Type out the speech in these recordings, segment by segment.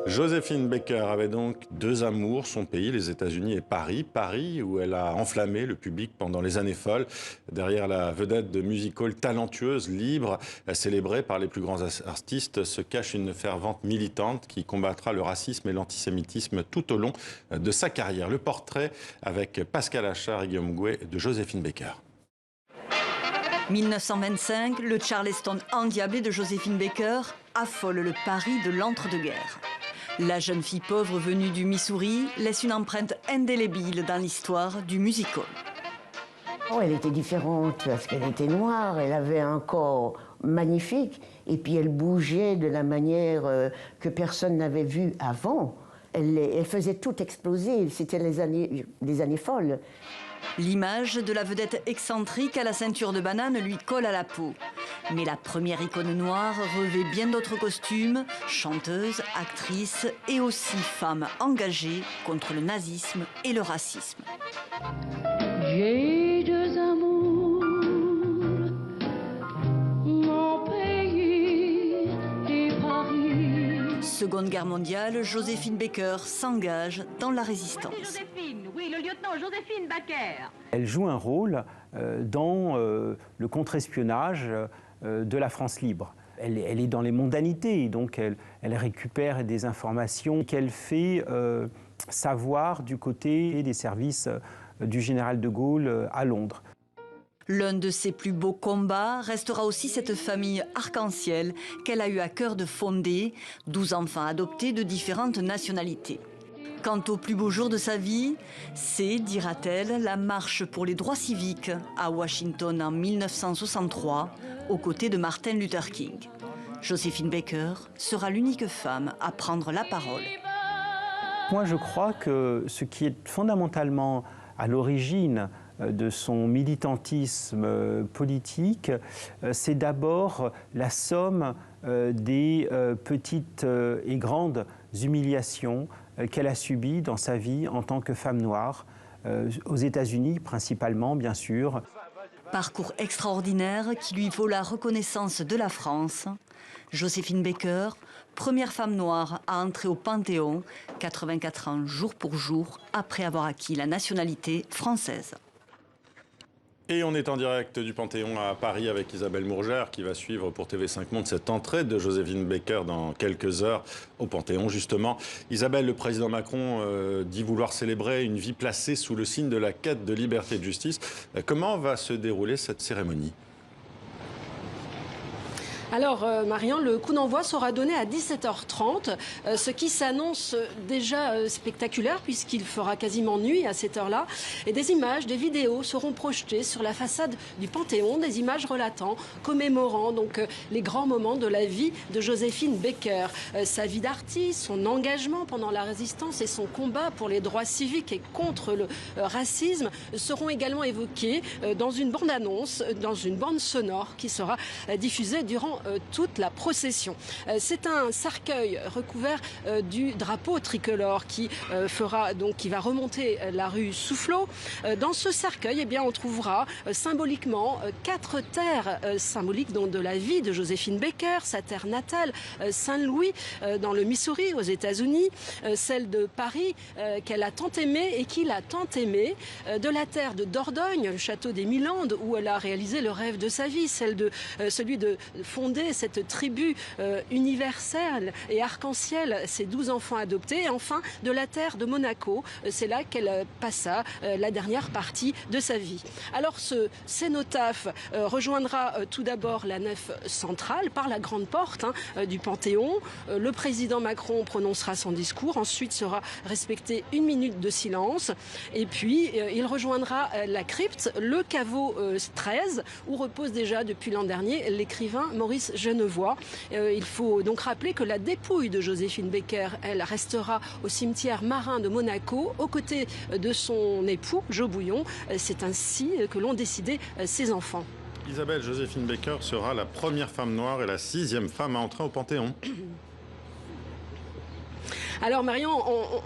Joséphine Baker avait donc deux amours, son pays, les États-Unis et Paris. Paris, où elle a enflammé le public pendant les années folles. Derrière la vedette de music-hall talentueuse, libre, célébrée par les plus grands artistes, se cache une fervente militante qui combattra le racisme et l'antisémitisme tout au long de sa carrière. Le portrait avec Pascal Achard et Guillaume Gouet de Joséphine Baker. 1925, le Charleston endiablé de Joséphine Baker affole le Paris de l'entre-deux-guerres. La jeune fille pauvre venue du Missouri laisse une empreinte indélébile dans l'histoire du music-hall. Oh, elle était différente parce qu'elle était noire, elle avait un corps magnifique et puis elle bougeait de la manière que personne n'avait vue avant. Elle faisait tout exploser, c'était les années folles. L'image de la vedette excentrique à la ceinture de banane lui colle à la peau. Mais la première icône noire revêt bien d'autres costumes, chanteuse, actrice et aussi femme engagée contre le nazisme et le racisme. J'ai deux amours, mon pays et Paris. Seconde Guerre mondiale, Joséphine Baker s'engage dans la résistance. Oui, le lieutenant Joséphine Baker. Elle joue un rôle dans le contre-espionnage de la France libre. Elle est dans les mondanités, donc elle récupère des informations qu'elle fait savoir du côté des services du général de Gaulle à Londres. L'un de ses plus beaux combats restera aussi cette famille arc-en-ciel qu'elle a eu à cœur de fonder, 12 enfants adoptés de différentes nationalités. Quant au plus beau jour de sa vie, c'est, dira-t-elle, la marche pour les droits civiques à Washington en 1963, aux côtés de Martin Luther King. Joséphine Baker sera l'unique femme à prendre la parole. Moi, je crois que ce qui est fondamentalement à l'origine de son militantisme politique, c'est d'abord la somme des petites et grandes humiliations qu'elle a subies dans sa vie en tant que femme noire, aux États-Unis principalement, bien sûr. Parcours extraordinaire qui lui vaut la reconnaissance de la France. Joséphine Baker, première femme noire à entrer au Panthéon, 84 ans jour pour jour, après avoir acquis la nationalité française. Et on est en direct du Panthéon à Paris avec Isabelle Mourgère qui va suivre pour TV5 Monde cette entrée de Joséphine Baker dans quelques heures au Panthéon justement. Isabelle, le président Macron dit vouloir célébrer une vie placée sous le signe de la quête de liberté et de justice. Comment va se dérouler cette cérémonie ? Alors, Marianne, le coup d'envoi sera donné à 17h30, ce qui s'annonce déjà spectaculaire puisqu'il fera quasiment nuit à cette heure-là. Et des images, des vidéos seront projetées sur la façade du Panthéon, des images relatant, commémorant donc les grands moments de la vie de Joséphine Baker. Sa vie d'artiste, son engagement pendant la résistance et son combat pour les droits civiques et contre le racisme seront également évoqués dans une bande-annonce, dans une bande sonore qui sera diffusée durant toute la procession. C'est un cercueil recouvert du drapeau tricolore qui va remonter la rue Soufflot. Dans ce cercueil, eh bien, on trouvera symboliquement 4 terres symboliques donc, de la vie de Joséphine Baker, sa terre natale, Saint-Louis, dans le Missouri, aux États-Unis, celle de Paris, qu'elle a tant aimée et qu'il a tant aimé, de la terre de Dordogne, le château des Milandes, où elle a réalisé le rêve de sa vie, celui de fonder cette tribu universelle et arc-en-ciel, ses 12 enfants adoptés, et enfin de la terre de Monaco. C'est là qu'elle passa la dernière partie de sa vie. Alors ce cénotaphe rejoindra tout d'abord la nef centrale par la grande porte du Panthéon. Le président Macron prononcera son discours, ensuite sera respecté 1 minute de silence, et puis il rejoindra la crypte, le caveau 13, où repose déjà depuis l'an dernier l'écrivain Maurice Genevoix. Il faut donc rappeler que la dépouille de Joséphine Baker, elle restera au cimetière marin de Monaco, aux côtés de son époux, Joe Bouillon. C'est ainsi que l'ont décidé ses enfants. Isabelle, Joséphine Baker sera la première femme noire et la 6e femme à entrer au Panthéon. Alors Marion,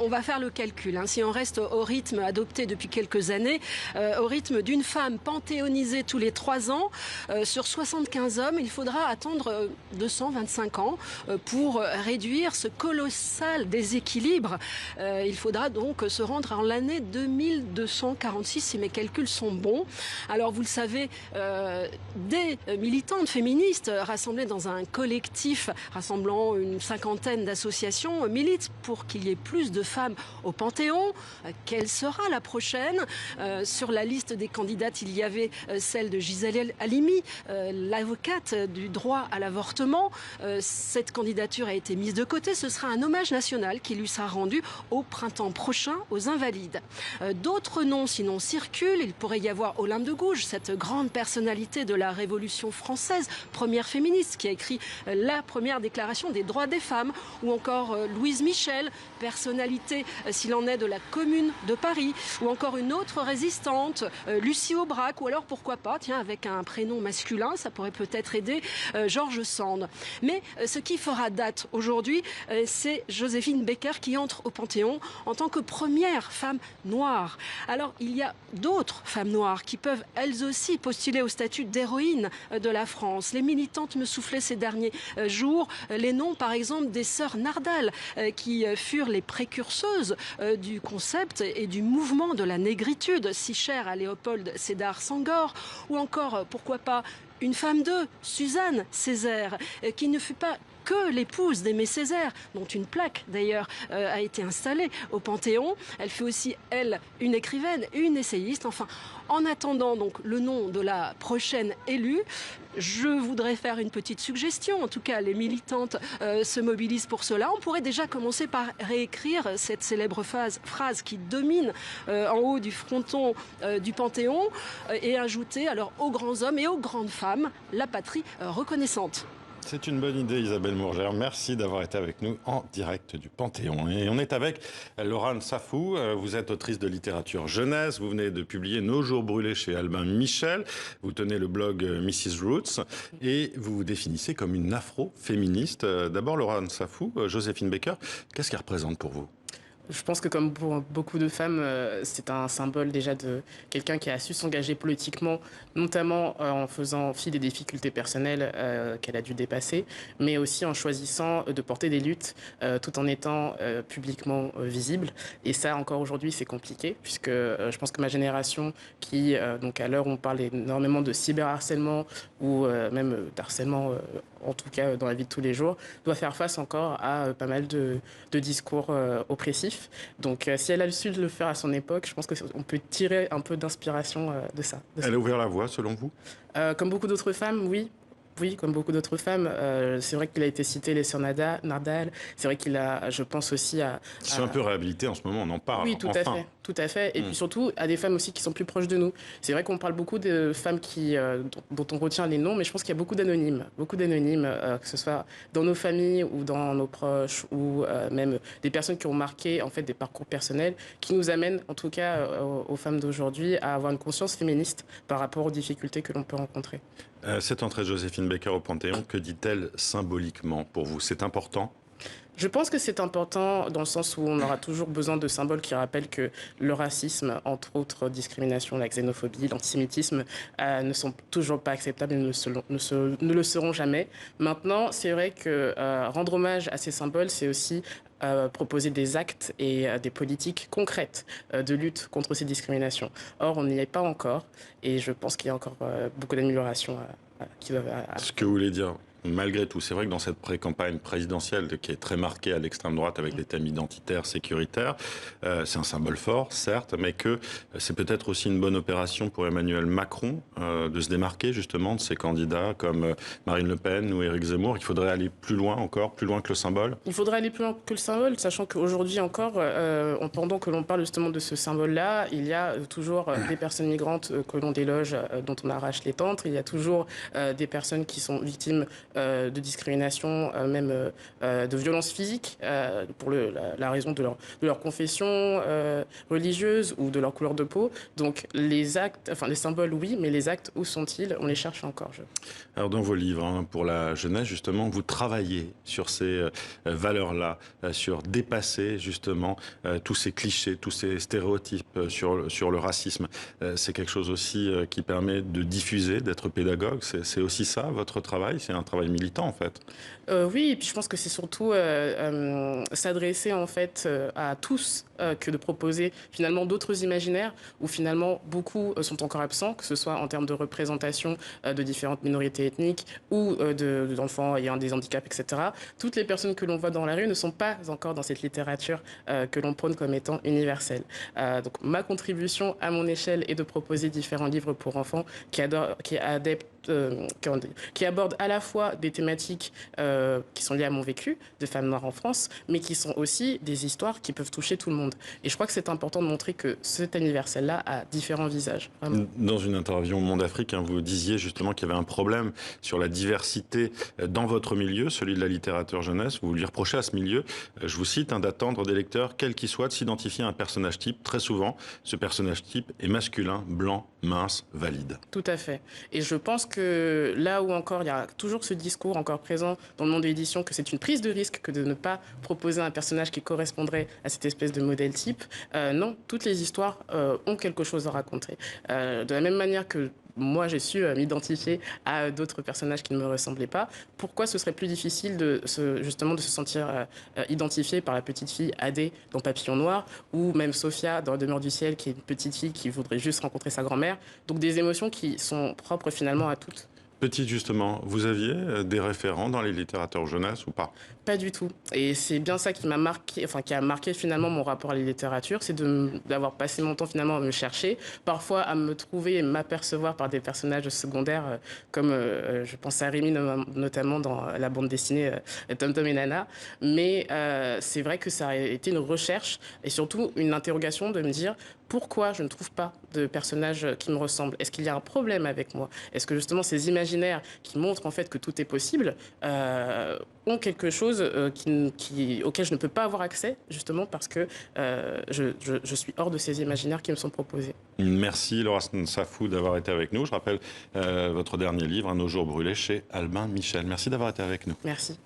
on va faire le calcul. Hein. Si on reste au rythme adopté depuis quelques années, au rythme d'une femme panthéonisée tous les 3 ans, sur 75 hommes, il faudra attendre 225 ans pour réduire ce colossal déséquilibre. Il faudra donc se rendre en l'année 2246, si mes calculs sont bons. Alors vous le savez, des militantes féministes rassemblées dans un collectif rassemblant une cinquantaine d'associations militent pour qu'il y ait plus de femmes au Panthéon. Quelle sera la prochaine? Sur la liste des candidates, il y avait celle de Gisèle Halimi, l'avocate du droit à l'avortement. Cette candidature a été mise de côté. Ce sera un hommage national qui lui sera rendu au printemps prochain aux Invalides. D'autres noms sinon circulent. Il pourrait y avoir Olympe de Gouges, cette grande personnalité de la Révolution française, première féministe, qui a écrit la première déclaration des droits des femmes, ou encore Louise Michel, personnalité, s'il en est, de la Commune de Paris, ou encore une autre résistante, Lucie Aubrac, ou alors pourquoi pas, tiens, avec un prénom masculin, ça pourrait peut-être aider, Georges Sand. Mais ce qui fera date aujourd'hui, c'est Joséphine Baker qui entre au Panthéon en tant que première femme noire. Alors, il y a d'autres femmes noires qui peuvent elles aussi postuler au statut d'héroïne de la France. Les militantes me soufflaient ces derniers jours les noms, par exemple, des sœurs Nardal, qui furent les précurseuses du concept et du mouvement de la négritude, si cher à Léopold Sédar Senghor, ou encore, pourquoi pas, une femme d'eux, Suzanne Césaire, qui ne fut pas que l'épouse d'Aimé Césaire, dont une plaque d'ailleurs a été installée au Panthéon. Elle fut aussi, elle, une écrivaine, une essayiste. Enfin, en attendant donc le nom de la prochaine élue, je voudrais faire une petite suggestion. En tout cas, les militantes se mobilisent pour cela. On pourrait déjà commencer par réécrire cette célèbre phrase qui domine en haut du fronton du Panthéon et ajouter alors aux grands hommes et aux grandes femmes la patrie reconnaissante. C'est une bonne idée, Isabelle Mourgère. Merci d'avoir été avec nous en direct du Panthéon. Et on est avec Laurent Safou. Vous êtes autrice de littérature jeunesse. Vous venez de publier Nos jours brûlés chez Albin Michel. Vous tenez le blog Mrs. Roots. Et vous vous définissez comme une afro-féministe. D'abord, Laurent Safou, Joséphine Baker, qu'est-ce qu'elle représente pour vous ? Je pense que comme pour beaucoup de femmes, c'est un symbole déjà de quelqu'un qui a su s'engager politiquement, notamment en faisant fi des difficultés personnelles qu'elle a dû dépasser, mais aussi en choisissant de porter des luttes tout en étant publiquement visible. Et ça, encore aujourd'hui, c'est compliqué, puisque je pense que ma génération, qui, donc à l'heure où on parle énormément de cyberharcèlement ou même d'harcèlement, en tout cas dans la vie de tous les jours, doit faire face encore à pas mal de discours oppressifs. Donc si elle a su le faire à son époque, je pense qu'on peut tirer un peu d'inspiration de ça. Elle a ouvert la voie, selon vous ? Comme beaucoup d'autres femmes, oui. Oui, comme beaucoup d'autres femmes. C'est vrai qu'il a été cité, les sœurs Nardal. C'est vrai qu'il a, je pense aussi à... Ils sont un peu réhabilités en ce moment, on en parle. Oui, tout à fait. Tout à fait. Et puis surtout, à des femmes aussi qui sont plus proches de nous. C'est vrai qu'on parle beaucoup de femmes dont on retient les noms, mais je pense qu'il y a beaucoup d'anonymes. Beaucoup d'anonymes, que ce soit dans nos familles ou dans nos proches, ou même des personnes qui ont marqué en fait, des parcours personnels, qui nous amènent, en tout cas aux femmes d'aujourd'hui, à avoir une conscience féministe par rapport aux difficultés que l'on peut rencontrer. Cette entrée de Joséphine Baker au Panthéon, que dit-elle symboliquement pour vous ? C'est important ? Je pense que c'est important dans le sens où on aura toujours besoin de symboles qui rappellent que le racisme, entre autres discriminations, la xénophobie, l'antisémitisme, ne sont toujours pas acceptables et ne le seront jamais. Maintenant, c'est vrai que rendre hommage à ces symboles, c'est aussi proposer des actes et des politiques concrètes de lutte contre ces discriminations. Or, on n'y est pas encore et je pense qu'il y a encore beaucoup d'améliorations qui doivent... Ce que vous voulez dire, malgré tout, c'est vrai que dans cette pré-campagne présidentielle qui est très marquée à l'extrême droite avec les thèmes identitaires, sécuritaires, c'est un symbole fort, certes, mais que c'est peut-être aussi une bonne opération pour Emmanuel Macron de se démarquer justement de ces candidats comme Marine Le Pen ou Éric Zemmour. Il faudrait aller plus loin encore, plus loin que le symbole. Il faudrait aller plus loin que le symbole, sachant qu'aujourd'hui encore, pendant que l'on parle justement de ce symbole-là, il y a toujours des personnes migrantes que l'on déloge, dont on arrache les tentes. Il y a toujours des personnes qui sont victimes de discrimination, même de violence physique pour la raison de leur confession religieuse ou de leur couleur de peau. Donc les actes, enfin les symboles oui, mais les actes, où sont-ils? On les cherche encore. Alors dans vos livres, hein, pour la jeunesse justement, vous travaillez sur ces valeurs-là, sur dépasser justement tous ces clichés, tous ces stéréotypes sur le racisme. C'est quelque chose aussi qui permet de diffuser, d'être pédagogue. C'est aussi ça votre travail? C'est un travail militant en fait. Oui, et puis je pense que c'est surtout s'adresser en fait à tous que de proposer finalement d'autres imaginaires où finalement beaucoup sont encore absents, que ce soit en termes de représentation de différentes minorités ethniques ou d'enfants ayant des handicaps, etc. Toutes les personnes que l'on voit dans la rue ne sont pas encore dans cette littérature que l'on prône comme étant universelle. Donc ma contribution à mon échelle est de proposer différents livres pour enfants qui abordent à la fois des thématiques qui sont liées à mon vécu de femme noire en France, mais qui sont aussi des histoires qui peuvent toucher tout le monde. Et je crois que c'est important de montrer que cet universel-là a différents visages. Vraiment. Dans une interview au Monde Afrique, hein, vous disiez justement qu'il y avait un problème sur la diversité dans votre milieu, celui de la littérature jeunesse. Vous lui reprochez à ce milieu, je vous cite, hein, d'attendre des lecteurs, quel qu'il soit, de s'identifier à un personnage type. Très souvent, ce personnage type est masculin, blanc, mince, valide. Tout à fait. Et je pense que là où encore il y a toujours ce discours encore présent dans le monde de l'édition que c'est une prise de risque que de ne pas proposer un personnage qui correspondrait à cette espèce de modèle type, non, toutes les histoires ont quelque chose à raconter. De la même manière que moi, j'ai su m'identifier à d'autres personnages qui ne me ressemblaient pas. Pourquoi ce serait plus difficile justement de se sentir identifié par la petite fille Adé dans Papillon Noir ou même Sophia dans La Demeure du Ciel, qui est une petite fille qui voudrait juste rencontrer sa grand-mère. Donc des émotions qui sont propres finalement à toutes. Petite justement, vous aviez des référents dans les littératures jeunesse ou pas? Pas du tout. Et c'est bien ça qui m'a marqué, enfin qui a marqué finalement mon rapport à la littérature, c'est d'avoir passé mon temps finalement à me chercher, parfois à me trouver et m'apercevoir par des personnages secondaires, comme je pense à Rémi notamment dans la bande dessinée Tom Tom et Nana. Mais c'est vrai que ça a été une recherche et surtout une interrogation de me dire pourquoi je ne trouve pas de personnages qui me ressemblent. Est-ce qu'il y a un problème avec moi? Est-ce que justement ces imaginaires qui montrent en fait que tout est possible ont quelque chose auquel je ne peux pas avoir accès, justement parce que je suis hors de ces imaginaires qui me sont proposés. Merci Laura Nsafou d'avoir été avec nous. Je rappelle votre dernier livre, Nos jours brûlés, chez Albin Michel. Merci d'avoir été avec nous. Merci.